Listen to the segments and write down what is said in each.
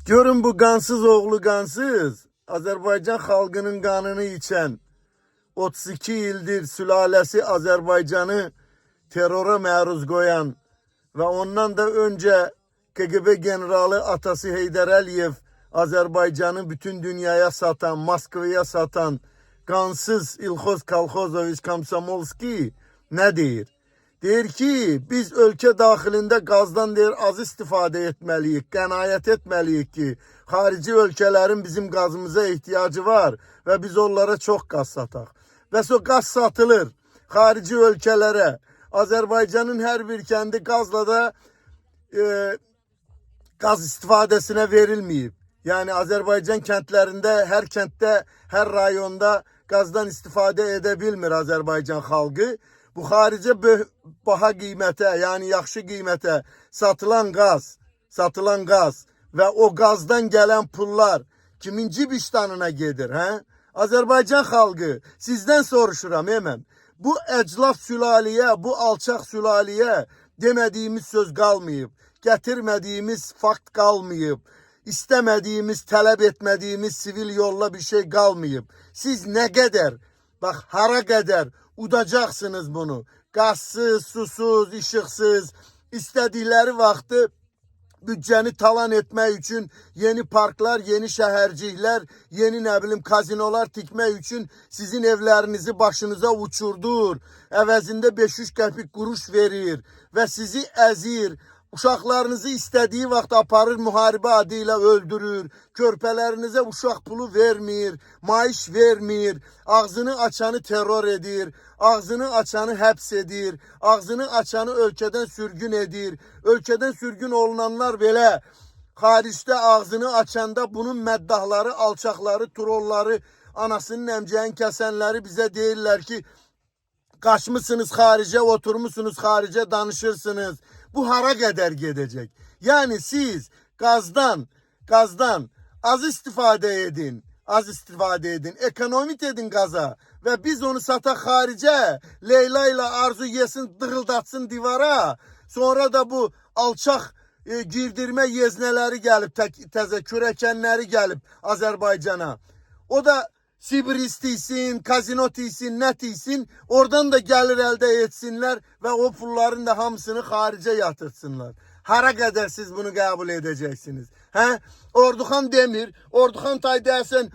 Görün bu qansız oğlu qansız, Azərbaycan xalqının qanını içən, 32 ildir sülaləsi Azərbaycanı terora məruz qoyan və ondan da öncə KGB generalı atası Heydər Əliyev Azərbaycanı bütün dünyaya satan, Moskvaya satan qansız İlxoz Kolxozoviç Komsomolski nə deyir? Deyir ki, biz ölkə daxilində qazdan deyir az istifadə etməliyik, qənaət etməliyik ki, xarici ölkələrin bizim qazımıza ehtiyacı var və biz onlara çox qaz sataq. Və o qaz satılır xarici ölkələrə. Azərbaycanın hər bir kəndi qazla da qaz istifadəsinə verilməyib. Yəni Azərbaycan kəndlərində, hər kənddə, hər rayonda qazdan istifadə edə bilmir Azərbaycan xalqı. Bu xaricə baha qiymətə, yəni yaxşı qiymətə satılan qaz və o qazdan gələn pullar kimin cibistanına gedir, hə? Azərbaycan xalqı, sizdən soruşuram mən. Bu əclaf sülaliyə, bu alçaq sülaliyə demədiyimiz söz qalmayıb, gətirmədiyimiz fakt qalmayıb, istəmədiyimiz, tələb etmədiyimiz sivil yolla bir şey qalmayıb. Siz nə qədər, bax hara qədər udacaqsınız bunu. Qazsız, susuz, işıqsız, istədikləri vaxtı büdcəni talan etmək üçün yeni parklar, yeni şəhərciklər, yeni nə bilim kazinolar tikmək üçün sizin evlərinizi başınıza uçurdur. Əvəzində 500 qəpik quruş verir və sizi əzir. Uşaqlarınızı istədiyi vaxt aparır, müharibə adı ilə öldürür. Körpələrinizə uşaq pulu vermir, maaş vermir. Ağzını açanı terror edir. Ağzını açanı həbs edir. Ağzını açanı ölkədən sürgün edir. Ölkədən sürgün olunanlar belə xaricdə ağzını açanda bunun məddahları, alçaqları, trolları, anasının əmcəyin kəsənləri bizə deyirlər ki, qaçmışsınız xaricə, oturmuşsunuz xaricə, danışırsınız. Bu hara qədər gedəcək? Yəni siz qazdan az istifadə edin, ekonomik edin qaza və biz onu sataq xaricə, Leyla ilə Arzu yesin, dırıldatsın divara. Sonra da bu alçaq girdirmə yeznələri gəlib, təzə kürəkənləri gəlib Azərbaycana. O da Sibir istəysin, kazino tiysin, nə tiysin, oradan da gəlir əldə etsinlər və o pulların da hamısını xaricə yatırsınlar. Hara qədər siz bunu qəbul edəcəksiniz? Hə? Orduxan demir, Orduxan tay deyəsən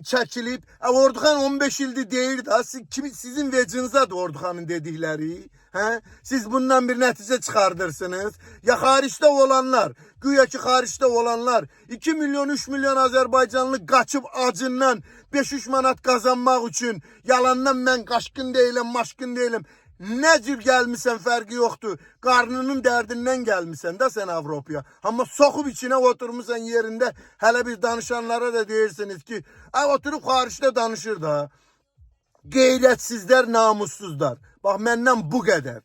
çəkilib. Orduxan 15 ildir deyir da, sizin vecinizədir Orduxanın dedikləri. Hə? Siz bundan bir nəticə çıxardırsınız. Ya xaricdə olanlar, güya ki xaricdə olanlar 2 milyon, 3 milyon Azərbaycanlı qaçıb acından 5-3 manat qazanmaq üçün yalandan mən qaşqın deyiləm, maşqın deyiləm. Nə cür gəlmisən fərqi yoxdur. Qarnının dərdindən gəlmisən də sən Avropaya. Amma soxub içinə oturmuşsan yerində hələ bir danışanlara da deyirsiniz ki, oturub xaricdə danışır da. Qeyrətsizlər, namussuzlar. Bax, məndən bu qədər.